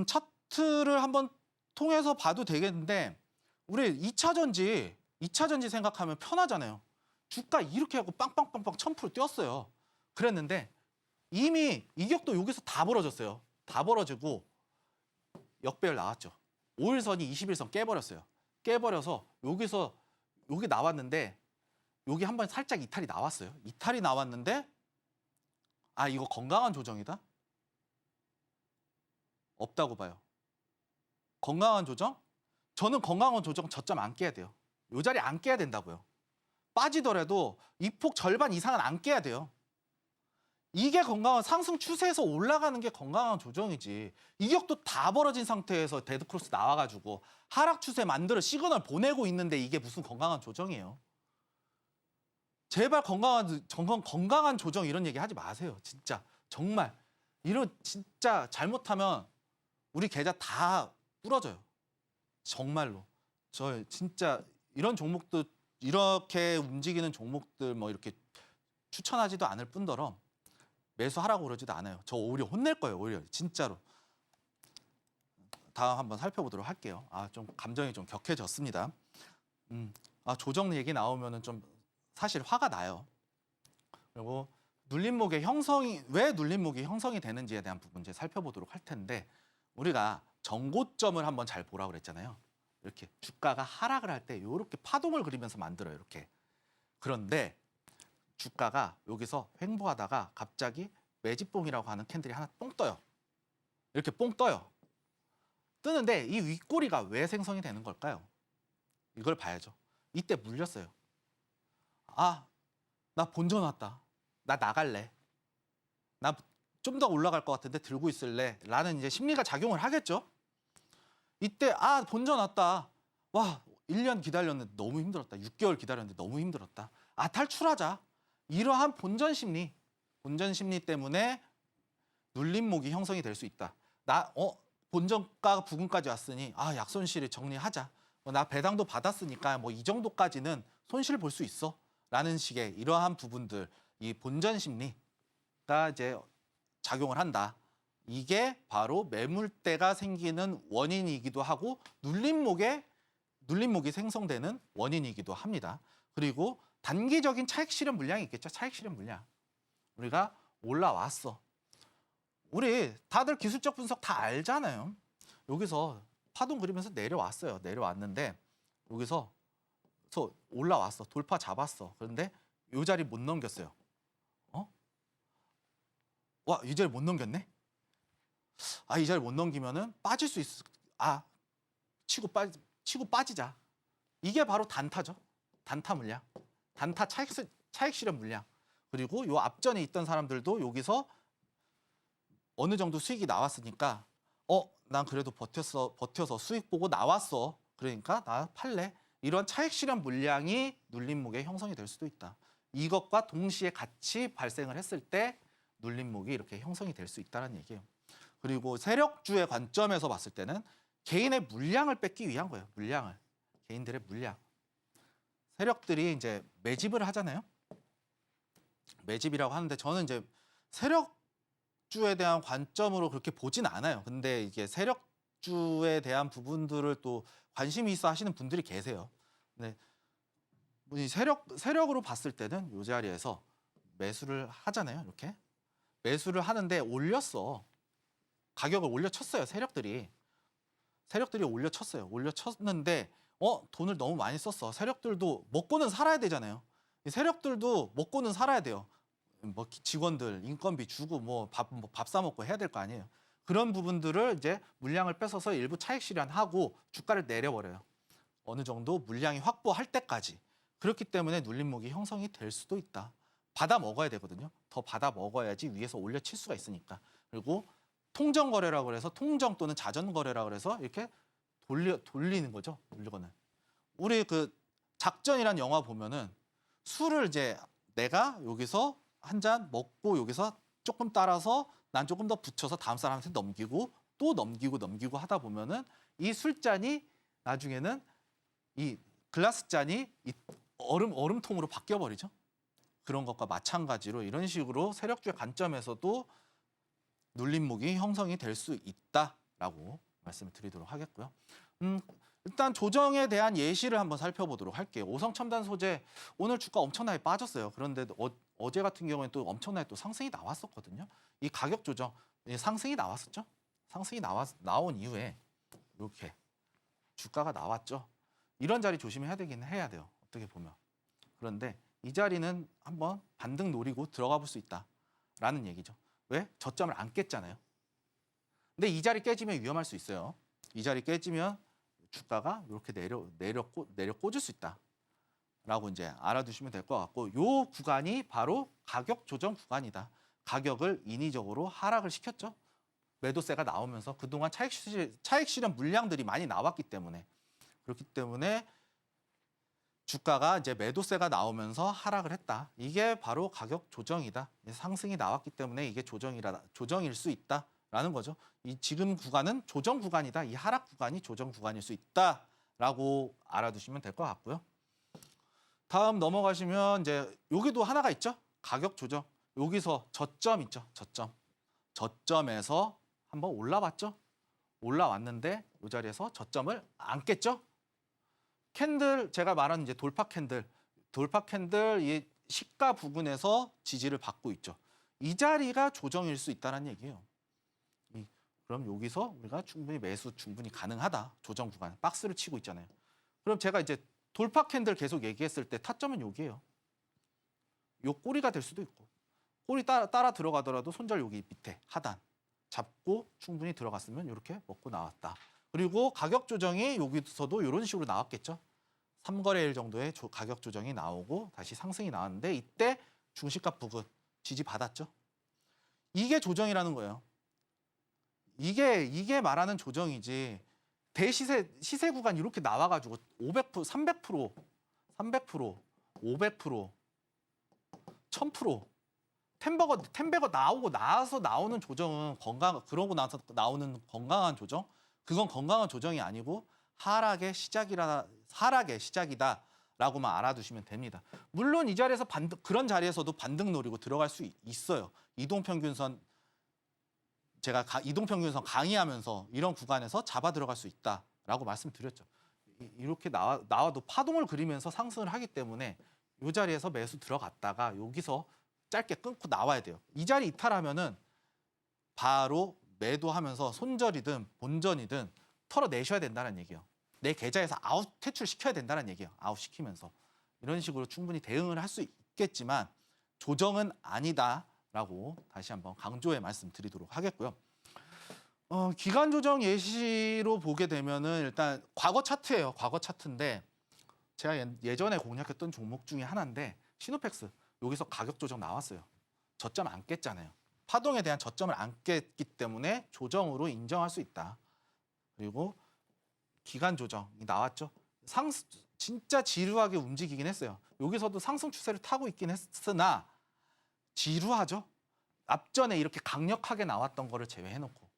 차트를 한번 통해서 봐도 되겠는데 우리 2차 전지 생각하면 편하잖아요. 주가 이렇게 하고 빵빵빵빵 1000% 뛰었어요. 그랬는데 이미 이격도 여기서 다 벌어졌어요. 다 벌어지고 역배열 나왔죠. 5일선이 21선 깨버렸어요. 깨버려서 여기 나왔는데 여기 한번 살짝 이탈이 나왔어요. 이탈이 나왔는데 이거 건강한 조정이다? 없다고 봐요. 건강한 조정? 저는 건강한 조정 저점 안 깨야 돼요. 이 자리 안 깨야 된다고요. 빠지더라도 이 폭 절반 이상은 안 깨야 돼요. 이게 건강한 상승 추세에서 올라가는 게 건강한 조정이지. 이격도 다 벌어진 상태에서 데드크로스 나와가지고 하락 추세 만들어 시그널 보내고 있는데 이게 무슨 건강한 조정이에요. 제발 건강한 조정 이런 얘기 하지 마세요. 진짜 정말 이런 진짜 잘못하면 우리 계좌 다 부러져요. 정말로 저 진짜 이런 종목도 이렇게 움직이는 종목들 뭐 이렇게 추천하지도 않을 뿐더러 매수하라고 그러지도 않아요. 저 오히려 혼낼 거예요. 오히려 진짜로. 다음 한번 살펴보도록 할게요. 좀 감정이 좀 격해졌습니다. 조정 얘기 나오면은 좀 사실 화가 나요. 그리고 눌림목의 형성이 왜 눌림목이 형성이 되는지에 대한 부분 이제 살펴보도록 할 텐데 우리가 정고점을 한번 잘 보라고 그랬잖아요. 이렇게 주가가 하락을 할 때 이렇게 파동을 그리면서 만들어요. 이렇게. 그런데 주가가 여기서 횡보하다가 갑자기 매집봉이라고 하는 캔들이 하나 뽕 떠요. 이렇게 뽕 떠요. 뜨는데 이 윗꼬리가 왜 생성이 되는 걸까요? 이걸 봐야죠. 이때 물렸어요. 나 본전 왔다. 나 나갈래. 나 좀 더 올라갈 것 같은데 들고 있을래. 라는 이제 심리가 작용을 하겠죠. 이때 본전 왔다. 와, 1년 기다렸는데 너무 힘들었다. 6개월 기다렸는데 너무 힘들었다. 탈출하자. 이러한 본전 심리 때문에 눌림목이 형성이 될 수 있다. 본전가 부근까지 왔으니 약손실을 정리하자. 나 배당도 받았으니까 뭐 이 정도까지는 손실 볼 수 있어. 라는 식의 이러한 부분들, 이 본전 심리가 이제 작용을 한다. 이게 바로 매물대가 생기는 원인이기도 하고 눌림목이 생성되는 원인이기도 합니다. 그리고 단기적인 차익 실현 물량이 있겠죠. 차익 실현 물량. 우리가 올라왔어. 우리 다들 기술적 분석 다 알잖아요. 여기서 파동 그리면서 내려왔어요. 내려왔는데 여기서 올라왔어. 돌파 잡았어. 그런데 이 자리 못 넘겼어요. 이 자리 못 넘겼네? 이 자리 못 넘기면은 빠질 수 있어. 치고 빠지자. 이게 바로 단타죠. 단타 물량. 단타 차익 실현 물량. 그리고 요 앞전에 있던 사람들도 여기서 어느 정도 수익이 나왔으니까 난 그래도 버텨서 수익 보고 나왔어. 그러니까 나 팔래. 이런 차익 실현 물량이 눌림목의 형성이 될 수도 있다. 이것과 동시에 같이 발생을 했을 때 눌림목이 이렇게 형성이 될 수 있다는 얘기예요. 그리고 세력주의 관점에서 봤을 때는 개인의 물량을 뺏기 위한 거예요. 물량을. 개인들의 물량. 세력들이 이제 매집을 하잖아요. 매집이라고 하는데 저는 이제 세력주에 대한 관점으로 그렇게 보진 않아요. 근데 이게 세력주에 대한 부분들을 또 관심이 있어 하시는 분들이 계세요. 근데 이 세력으로 봤을 때는 이 자리에서 매수를 하잖아요. 이렇게. 매수를 하는데 올렸어. 가격을 올려쳤어요. 세력들이 올려쳤어요. 올려쳤는데 돈을 너무 많이 썼어. 세력들도 먹고는 살아야 되잖아요. 세력들도 먹고는 살아야 돼요. 뭐 직원들 인건비 주고 뭐 밥 사 먹고 해야 될 거 아니에요. 그런 부분들을 이제 물량을 뺏어서 일부 차익 실현하고 주가를 내려버려요. 어느 정도 물량이 확보할 때까지. 그렇기 때문에 눌림목이 형성이 될 수도 있다. 받아 먹어야 되거든요. 더 받아 먹어야지 위에서 올려칠 수가 있으니까. 그리고 통정 거래라고 해서 통정 또는 자전 거래라고 해서 이렇게 돌리는 거죠. 물건을. 우리 그 작전이란 영화 보면은 술을 이제 내가 여기서 한 잔 먹고 여기서 조금 따라서 난 조금 더 붙여서 다음 사람한테 넘기고 또 넘기고 하다 보면은 이 술잔이 나중에는 이 글라스 잔이 이 얼음통으로 바뀌어 버리죠. 그런 것과 마찬가지로 이런 식으로 세력주의 관점에서도 눌림목이 형성이 될 수 있다라고 말씀을 드리도록 하겠고요. 일단 조정에 대한 예시를 한번 살펴보도록 할게요. 오성첨단 소재 오늘 주가 엄청나게 빠졌어요. 그런데 어제 같은 경우에는 또 엄청나게 또 상승이 나왔었거든요. 이 가격 조정 상승이 나왔었죠. 상승이 나온 이후에 이렇게 주가가 나왔죠. 이런 자리 조심해야 되긴 해야 돼요. 어떻게 보면. 그런데 이 자리는 한번 반등 노리고 들어가 볼 수 있다라는 얘기죠. 왜? 저점을 안 깼잖아요. 근데 이 자리 깨지면 위험할 수 있어요. 이 자리 깨지면 주가가 이렇게 내려 꽂을 수 있다라고 이제 알아두시면 될 것 같고, 요 구간이 바로 가격 조정 구간이다. 가격을 인위적으로 하락을 시켰죠. 매도세가 나오면서 그동안 차익 실현 물량들이 많이 나왔기 때문에, 그렇기 때문에 주가가 이제 매도세가 나오면서 하락을 했다. 이게 바로 가격 조정이다. 상승이 나왔기 때문에 이게 조정일 수 있다라고 있다라는 거죠. 이 지금 구간은 조정 구간이다. 이 하락 구간이 조정 구간일 수 있다라고 알아두시면 될 것 같고요. 다음 넘어가시면 이제 여기도 하나가 있죠. 가격 조정. 여기서 저점 있죠. 저점. 저점에서 한번 올라왔죠. 올라왔는데 이 자리에서 저점을 안 깼죠. 캔들 제가 말한 이제 돌파 캔들 이 시가 부근에서 지지를 받고 있죠. 이 자리가 조정일 수 있다는 얘기예요. 그럼 여기서 우리가 충분히 매수 충분히 가능하다. 조정 구간 박스를 치고 있잖아요. 그럼 제가 이제 돌파 캔들 계속 얘기했을 때 타점은 여기예요. 요 꼬리가 될 수도 있고 꼬리 따라 들어가더라도 손절 여기 밑에 하단 잡고 충분히 들어갔으면 이렇게 먹고 나왔다. 그리고 가격 조정이 여기서도 이런 식으로 나왔겠죠. 3거래일 정도의 가격 조정이 나오고 다시 상승이 나왔는데 이때 중시가 부근 지지 받았죠. 이게 조정이라는 거예요. 이게 말하는 조정이지. 시세 구간 이렇게 나와가지고 500%, 300%, 300%, 500%, 1000%. 템버거 나오고 나서 나오는 조정은 그러고 나서 나오는 건강한 조정? 그건 건강한 조정이 아니고 하락의 시작이다라고만 알아두시면 됩니다. 물론 이 자리에서 그런 자리에서도 반등 노리고 들어갈 수 있어요. 이동평균선 제가 이동평균선 강의하면서 이런 구간에서 잡아 들어갈 수 있다라고 말씀드렸죠. 이렇게 나와도 파동을 그리면서 상승을 하기 때문에 이 자리에서 매수 들어갔다가 여기서 짧게 끊고 나와야 돼요. 이 자리 이탈하면은 바로 매도하면서 손절이든 본전이든 털어내셔야 된다는 얘기예요. 내 계좌에서 아웃 퇴출시켜야 된다는 얘기예요. 아웃 시키면서. 이런 식으로 충분히 대응을 할 수 있겠지만 조정은 아니다라고 다시 한번 강조해 말씀드리도록 하겠고요. 기간 조정 예시로 보게 되면은 일단 과거 차트예요. 과거 차트인데 제가 예전에 공략했던 종목 중에 하나인데 시노펙스 여기서 가격 조정 나왔어요. 저점 안 깼잖아요. 파동에 대한 저점을 안 깼기 때문에 조정으로 인정할 수 있다. 그리고 기간 조정이 나왔죠. 진짜 지루하게 움직이긴 했어요. 여기서도 상승 추세를 타고 있긴 했으나 지루하죠. 앞전에 이렇게 강력하게 나왔던 거를 제외해놓고.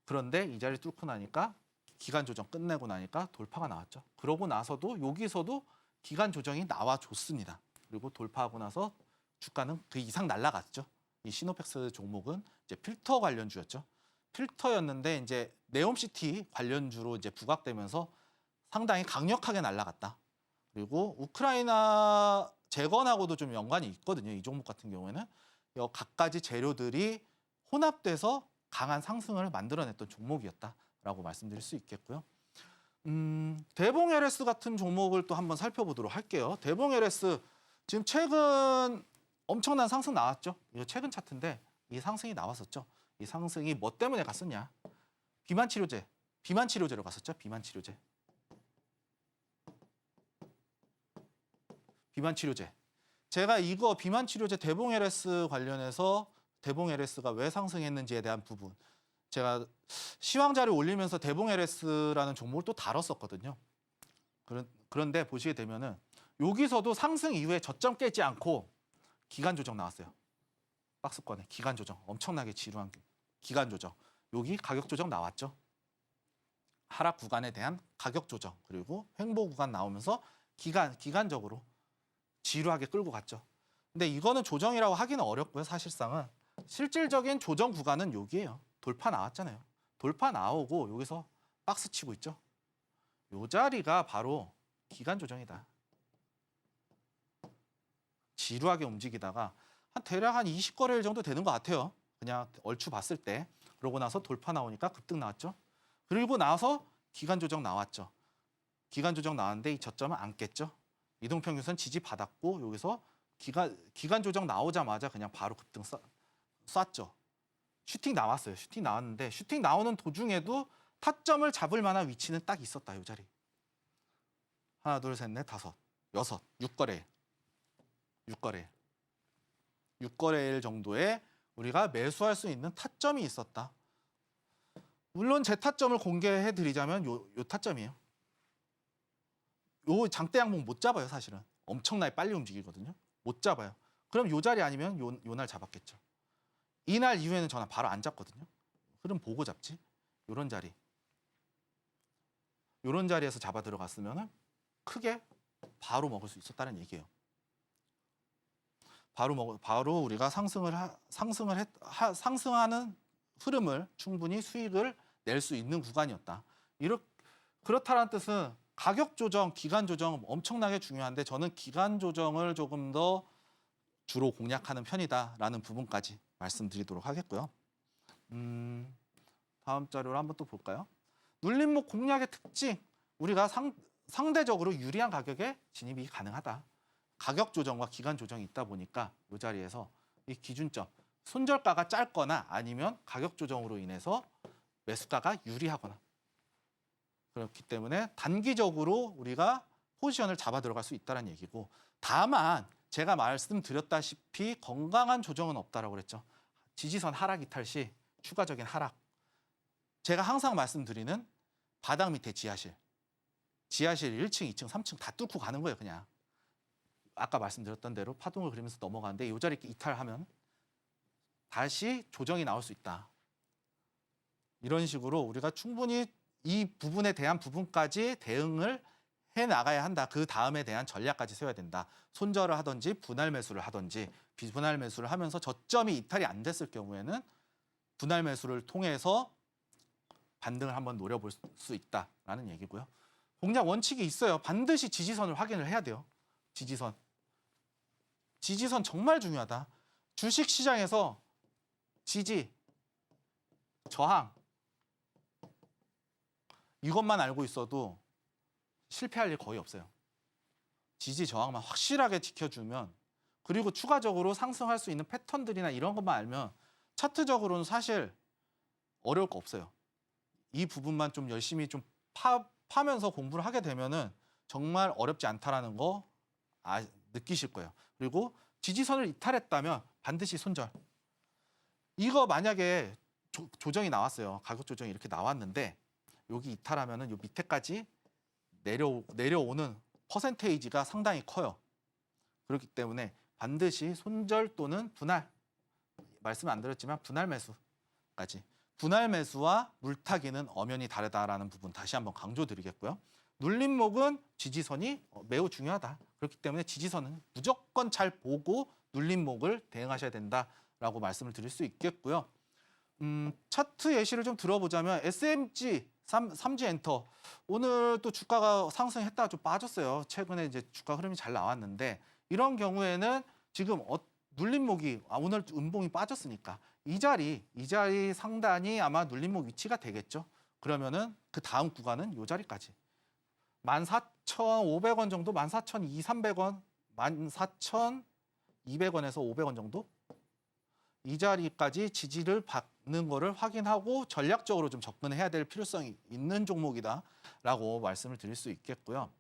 그런데 이 자리 뚫고 나니까 기간 조정 끝내고 나니까 돌파가 나왔죠. 그러고 나서도 여기서도 기간 조정이 나와줬습니다. 그리고 돌파하고 나서 주가는 그 이상 날아갔죠. 이 시노펙스 종목은 이제 필터 관련주였죠. 필터였는데 이제 네옴시티 관련주로 이제 부각되면서 상당히 강력하게 날아갔다. 그리고 우크라이나 재건하고도 좀 연관이 있거든요. 이 종목 같은 경우에는 갖가지 재료들이 혼합돼서 강한 상승을 만들어냈던 종목이었다라고 말씀드릴 수 있겠고요. 대봉 LS 같은 종목을 또 한번 살펴보도록 할게요. 대봉 LS 지금 최근 엄청난 상승 나왔죠. 이거 최근 차트인데 이 상승이 나왔었죠. 이 상승이 뭐 때문에 갔었냐? 비만 치료제로 갔었죠. 비만 치료제. 제가 이거 비만 치료제 대봉 LS 관련해서 대봉 LS가 왜 상승했는지에 대한 부분 제가 시황자를 올리면서 대봉 LS라는 종목을 또 다뤘었거든요. 그런데 보시게 되면은 여기서도 상승 이후에 저점 깨지 않고 기간 조정 나왔어요. 박스권에 기간 조정 엄청나게 지루한 기간 조정. 여기 가격 조정 나왔죠. 하락 구간에 대한 가격 조정 그리고 횡보 구간 나오면서 기간적으로 지루하게 끌고 갔죠. 근데 이거는 조정이라고 하기는 어렵고요. 사실상은 실질적인 조정 구간은 여기예요. 돌파 나왔잖아요. 돌파 나오고 여기서 박스 치고 있죠. 이 자리가 바로 기간 조정이다. 지루하게 움직이다가 대략 한 20거래일 정도 되는 것 같아요. 그냥 얼추 봤을 때. 그러고 나서 돌파 나오니까 급등 나왔죠. 그리고 나서 기간 조정 나왔죠. 기간 조정 나왔는데 이 저점은 안 깼죠. 이동평균선 지지 받았고 여기서 기간 조정 나오자마자 그냥 바로 급등 쐈죠. 슈팅 나왔어요. 슈팅 나왔는데 슈팅 나오는 도중에도 타점을 잡을 만한 위치는 딱 있었다. 이 자리. 하나, 둘, 셋, 넷, 다섯, 여섯, 6거래일 정도에 우리가 매수할 수 있는 타점이 있었다. 물론 제 타점을 공개해 드리자면 요 타점이에요. 요 장대 양봉 못 잡아요, 사실은. 엄청나게 빨리 움직이거든요. 못 잡아요. 그럼 요 자리 아니면 요 날 잡았겠죠. 이날 이후에는 저는 바로 안 잡거든요. 흐름 보고 잡지. 요런 자리. 요런 자리에서 잡아 들어갔으면 크게 바로 먹을 수 있었다는 얘기예요. 바로 우리가 상승하는 흐름을 충분히 수익을 낼 수 있는 구간이었다. 그렇다는 뜻은 가격 조정, 기간 조정 엄청나게 중요한데 저는 기간 조정을 조금 더 주로 공략하는 편이다라는 부분까지 말씀드리도록 하겠고요. 다음 자료를 한번 또 볼까요? 눌림목 공략의 특징, 우리가 상대적으로 유리한 가격에 진입이 가능하다. 가격 조정과 기간 조정이 있다 보니까 이 자리에서 이 기준점, 손절가가 짧거나 아니면 가격 조정으로 인해서 매수가가 유리하거나 그렇기 때문에 단기적으로 우리가 포지션을 잡아 들어갈 수 있다는 얘기고, 다만 제가 말씀드렸다시피 건강한 조정은 없다라고 그랬죠. 지지선 하락 이탈 시 추가적인 하락. 제가 항상 말씀드리는 바닥 밑에 지하실 1층, 2층, 3층 다 뚫고 가는 거예요, 그냥. 아까 말씀드렸던 대로 파동을 그리면서 넘어가는데 이 자리 이탈하면 다시 조정이 나올 수 있다. 이런 식으로 우리가 충분히 이 부분에 대한 부분까지 대응을 해 나가야 한다. 그 다음에 대한 전략까지 세워야 된다. 손절을 하든지 분할 매수를 하든지, 비분할 매수를 하면서 저점이 이탈이 안 됐을 경우에는 분할 매수를 통해서 반등을 한번 노려볼 수 있다라는 얘기고요. 공략 원칙이 있어요. 반드시 지지선을 확인을 해야 돼요. 지지선 정말 중요하다. 주식시장에서 지지, 저항 이것만 알고 있어도 실패할 일 거의 없어요. 지지, 저항만 확실하게 지켜주면, 그리고 추가적으로 상승할 수 있는 패턴들이나 이런 것만 알면 차트적으로는 사실 어려울 거 없어요. 이 부분만 좀 열심히 좀 파면서 공부를 하게 되면은 정말 어렵지 않다라는 거 느끼실 거예요. 그리고 지지선을 이탈했다면 반드시 손절. 이거 만약에 조정이 나왔어요. 가격 조정이 이렇게 나왔는데 여기 이탈하면은 요 밑에까지 내려오는 퍼센테이지가 상당히 커요. 그렇기 때문에 반드시 손절 또는 분할, 말씀 안 드렸지만 분할 매수까지. 분할 매수와 물타기는 엄연히 다르다라는 부분 다시 한번 강조드리겠고요. 눌림목은 지지선이 매우 중요하다. 그렇기 때문에 지지선은 무조건 잘 보고 눌림목을 대응하셔야 된다라고 말씀을 드릴 수 있겠고요. 차트 예시를 좀 들어보자면 SMG 3G 엔터, 오늘 또 주가가 상승했다가 좀 빠졌어요. 최근에 이제 주가 흐름이 잘 나왔는데 이런 경우에는 지금 눌림목이 오늘 음봉이 빠졌으니까 이 자리 상단이 아마 눌림목 위치가 되겠죠. 그러면은 그 다음 구간은 이 자리까지 14,500원 정도, 14,200, 300원, 14,200원에서 500원 정도 이 자리까지 지지를 받는 거를 확인하고 전략적으로 좀 접근해야 될 필요성이 있는 종목이다라고 말씀을 드릴 수 있겠고요.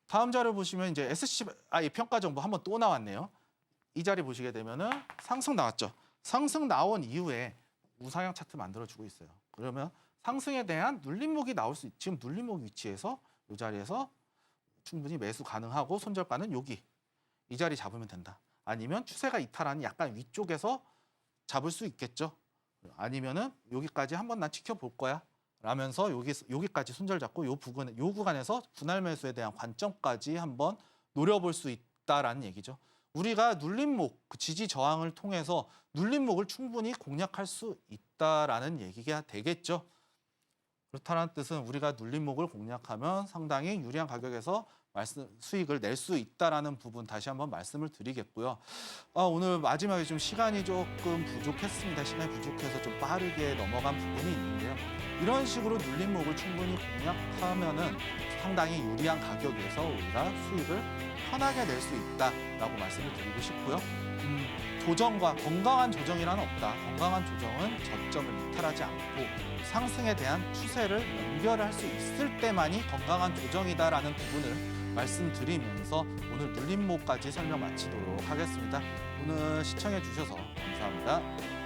다음 자료 보시면 이제 SCI 평가 정보 한번 또 나왔네요. 이 자리 보시게 되면은 상승 나왔죠. 상승 나온 이후에 우상향 차트 만들어주고 있어요. 그러면 상승에 대한 눌림목이 나올 수 지금 눌림목 위치에서 이 자리에서 충분히 매수 가능하고 손절가는 여기 이 자리 잡으면 된다. 아니면 추세가 이탈하는 약간 위쪽에서 잡을 수 있겠죠. 아니면은 여기까지 한번 난 지켜볼 거야 라면서 여기까지 손절 잡고 요 구간에서 분할 매수에 대한 관점까지 한번 노려볼 수 있다라는 얘기죠. 우리가 눌림목, 그 지지 저항을 통해서 눌림목을 충분히 공략할 수 있다라는 얘기가 되겠죠. 그렇다는 뜻은 우리가 눌림목을 공략하면 상당히 유리한 가격에서 수익을 낼 수 있다라는 부분 다시 한번 말씀을 드리겠고요. 오늘 마지막에 좀 시간이 조금 부족했습니다. 시간이 부족해서 좀 빠르게 넘어간 부분이 있는데요. 이런 식으로 눌림목을 충분히 공략하면은 상당히 유리한 가격에서 우리가 수익을 편하게 낼 수 있다라고 말씀을 드리고 싶고요. 조정과 건강한 조정이란 없다. 건강한 조정은 저점을 이탈하지 않고 상승에 대한 추세를 연결할 수 있을 때만이 건강한 조정이다라는 부분을 말씀드리면서 오늘 눌림목까지 설명 마치도록 하겠습니다. 오늘 시청해 주셔서 감사합니다.